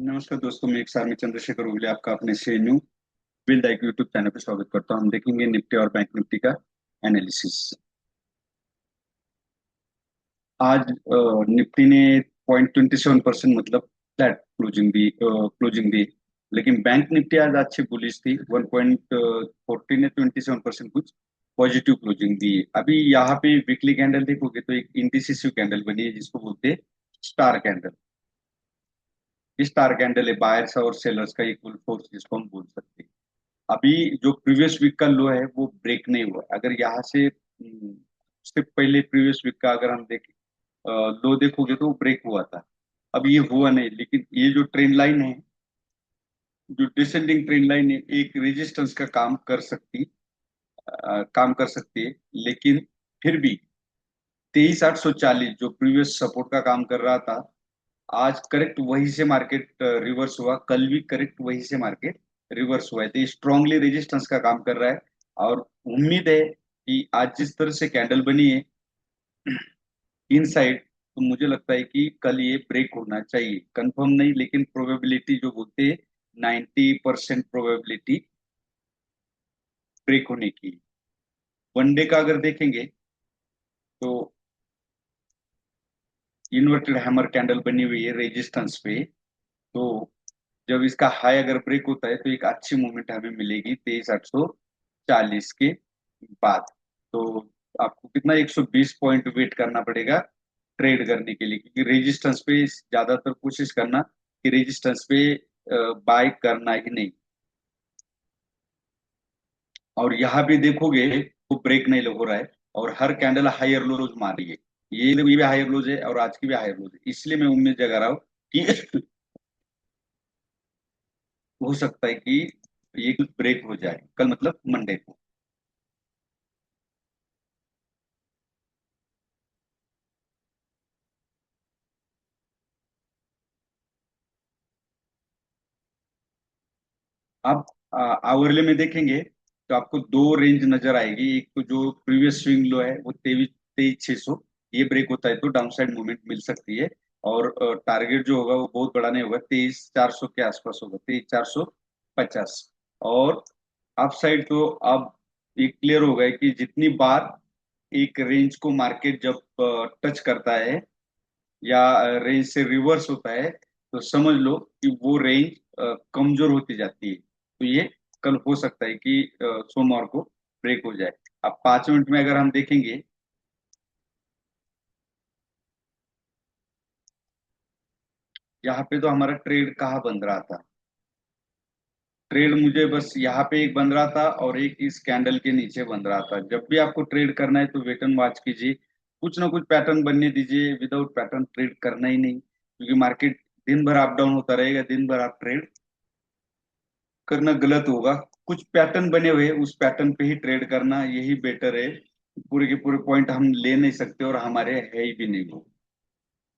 नमस्कार दोस्तों, मैं एक सार में चंद्रशेखर उगले आपका अपने से new build IQ YouTube channel पर स्वागत करता हूं। हम देखेंगे निफ्टी और बैंक निफ्टी का एनालिसिस। आज निफ्टी ने 0.27% मतलब फ्लैट क्लोजिंग दी। लेकिन बैंक निफ्टी आज अच्छी बुलिश थी। 1.40 ने 27% कुछ पॉजिटिव क्लोजिंग दी। अभी यहाँ पे वीकली कैंडल देखोगे तो एक इंडिसिसिव कैंडल बनी है जिसको बोलते हैं स्टार कैंडल। स्टार कैंडल है बायर्स और सेलर्स का इक्वल फोर्स जिसको हम बोल सकते हैं। अभी जो प्रीवियस वीक का लो है वो ब्रेक नहीं हुआ। अगर यहाँ से उससे पहले प्रीवियस वीक का अगर हम देखें लो देखोगे तो वो ब्रेक हुआ था। अब ये हुआ नहीं, लेकिन ये जो ट्रेंड लाइन है, जो डिसेंडिंग ट्रेंड लाइन है, एक रेजिस्टेंस का काम कर सकती है। लेकिन फिर भी 23,840 जो प्रीवियस सपोर्ट का काम कर रहा था, आज करेक्ट वहीं से मार्केट रिवर्स हुआ। कल भी करेक्ट वहीं से मार्केट रिवर्स हुआ है, तो स्ट्रांगली रेजिस्टेंस का काम कर रहा है। और उम्मीद है कि आज जिस तरह से कैंडल बनी है इनसाइड, तो मुझे लगता है कि कल ये ब्रेक होना चाहिए। कंफर्म नहीं, लेकिन प्रोबेबिलिटी जो बोलते हैं 90% प्रोबेबिलिटी ब्रेक होने की। वनडे का अगर देखेंगे तो इन्वर्टेड हैमर कैंडल बनी हुई है रेजिस्टेंस पे। तो जब इसका हाई अगर ब्रेक होता है तो एक अच्छी मूवमेंट हमें मिलेगी 23,840 के बाद। तो आपको कितना 120 पॉइंट वेट करना पड़ेगा ट्रेड करने के लिए, क्योंकि रेजिस्टेंस पे ज्यादातर कोशिश करना कि रेजिस्टेंस पे बाय करना ही नहीं। और यहाँ भी देखोगे तो ब्रेक नहीं हो रहा है और हर कैंडल हायर लोज मार रही है। ये भी हायर लोज है और आज की भी हायर लोज है, इसलिए मैं उम्मीद जगा रहा हूँ कि हो सकता है कि ये ब्रेक हो जाए कल, मतलब मंडे को। आप आवरले में देखेंगे तो आपको दो रेंज नजर आएगी। एक तो जो प्रीवियस स्विंग लो है वो 23,600, ये ब्रेक होता है तो डाउन साइड मूवमेंट मिल सकती है। और टारगेट जो होगा वो बहुत बड़ा नहीं होगा, 23,400 के आसपास होगा, 23,450। और अप साइड तो अब ये क्लियर हो गया कि जितनी बार एक रेंज को मार्केट जब टच करता है या रेंज से रिवर्स होता है, तो समझ लो कि वो रेंज कमजोर होती जाती है। तो ये कल हो सकता है कि सोमवार को ब्रेक हो जाए। अब 5 मिनट में अगर हम देखेंगे, यहाँ पे तो हमारा ट्रेड कहाँ बन रहा था। ट्रेड मुझे बस यहाँ पे एक बन रहा था और एक इस कैंडल के नीचे बन रहा था। जब भी आपको ट्रेड करना है तो वेट एंड वॉच कीजिए, कुछ ना कुछ पैटर्न बनने दीजिए। विदाउट पैटर्न ट्रेड करना ही नहीं, क्योंकि मार्केट दिन भर अप डाउन होता रहेगा। दिन भर आप ट्रेड करना गलत होगा। कुछ पैटर्न बने हुए उस पैटर्न पे ही ट्रेड करना यही बेटर है। पूरे के पूरे पॉइंट हम ले नहीं सकते और हमारे है ही भी नहीं वो।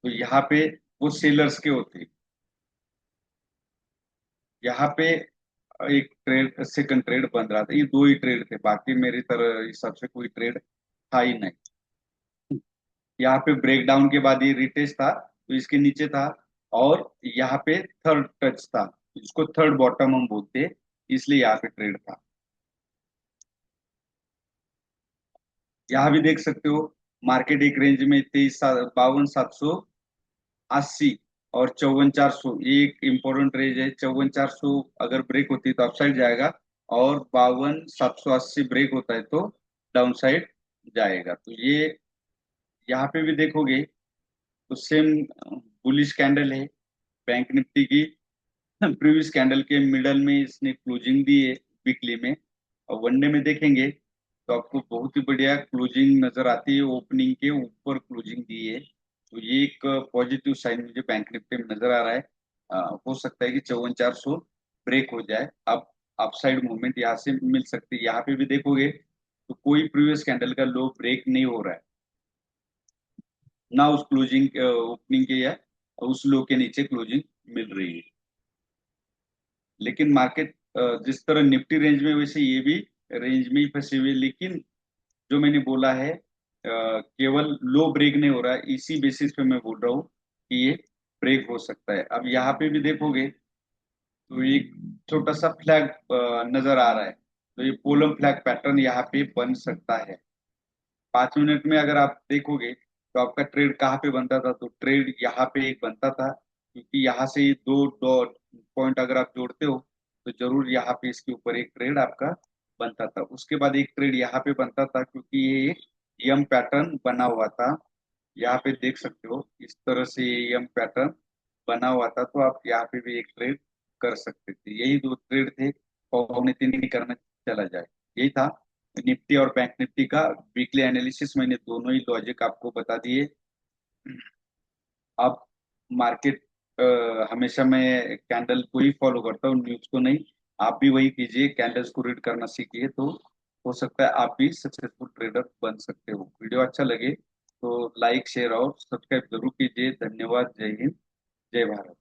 तो यहाँ पे वो सेलर्स के होते। यहाँ पे एक ट्रेड, सेकंड ट्रेड बन रहा था। ये दो ही ट्रेड थे, बाकी मेरी तरह हिसाब से कोई ट्रेड था ही नहीं। यहाँ पे ब्रेकडाउन के बाद ये रिटेस्ट था तो इसके नीचे था। और यहाँ पे थर्ड टच था, इसको थर्ड बॉटम हम बोलते हैं, इसलिए यहाँ पे ट्रेड था। यहाँ भी देख सकते हो मार्केट एक रेंज में 52,780 और 54,400, ये एक इंपॉर्टेंट रेंज है। 54,400 अगर ब्रेक होती है तो अपसाइड जाएगा, और 52,780 ब्रेक होता है तो डाउन साइड जाएगा। तो ये यहाँ पे भी देखोगे तो सेम बुलिश कैंडल है बैंक निफ्टी की। प्रीवियस कैंडल के मिडल में इसने क्लोजिंग दी है वीकली में। और वनडे में देखेंगे तो आपको बहुत ही बढ़िया क्लोजिंग नजर आती है, ओपनिंग के ऊपर क्लोजिंग दी है। तो ये एक पॉजिटिव साइन मुझे बैंक निफ्टी में नजर आ रहा है। हो सकता है कि 54,400 ब्रेक हो जाए। अब अपसाइड मूवमेंट यहाँ से मिल सकती है। यहाँ पे भी देखोगे तो कोई प्रीवियस कैंडल का लो ब्रेक नहीं हो रहा है, ना उस क्लोजिंग ओपनिंग के या उस लो के नीचे क्लोजिंग मिल रही है। लेकिन मार्केट जिस तरह निफ्टी रेंज में, वैसे ये भी रेंज में ही फंसी हुई है। लेकिन जो मैंने बोला है, केवल लो ब्रेक नहीं हो रहा है, इसी बेसिस पे मैं बोल रहा हूँ कि ये ब्रेक हो सकता है। अब यहाँ पे भी देखोगे तो एक छोटा सा फ्लैग नजर आ रहा है, तो ये पोलम फ्लैग पैटर्न यहाँ पे बन सकता है। 5 मिनट में अगर आप देखोगे तो आपका ट्रेड कहाँ पे बनता था, तो ट्रेड यहाँ पे एक बनता था, क्योंकि यहाँ से ये दो डॉट पॉइंट अगर आप जोड़ते हो तो जरूर यहाँ पे इसके ऊपर एक ट्रेड आपका बनता था। उसके बाद एक ट्रेड यहाँ पे बनता था, क्योंकि ये एक यम पैटर्न बना हुआ था। यहाँ पे देख सकते हो इस तरह से ये यम पैटर्न बना हुआ था, तो आप यहाँ पे भी एक ट्रेड कर सकते थे। यही दो ट्रेड थे, पौने तीन नहीं करना चला जाए, यही था निफ्टी और बैंक निफ्टी का वीकली एनालिसिस। मैंने दोनों ही लॉजिक आपको बता दिए। अब मार्केट हमेशा मैं कैंडल को ही फॉलो करता हूँ, न्यूज को नहीं। आप भी वही कीजिए, कैंडल्स को रीड करना सीखिए, तो हो सकता है आप भी सक्सेसफुल ट्रेडर बन सकते हो। वीडियो अच्छा लगे तो लाइक शेयर और सब्सक्राइब जरूर कीजिए। धन्यवाद। जय हिंद, जय भारत।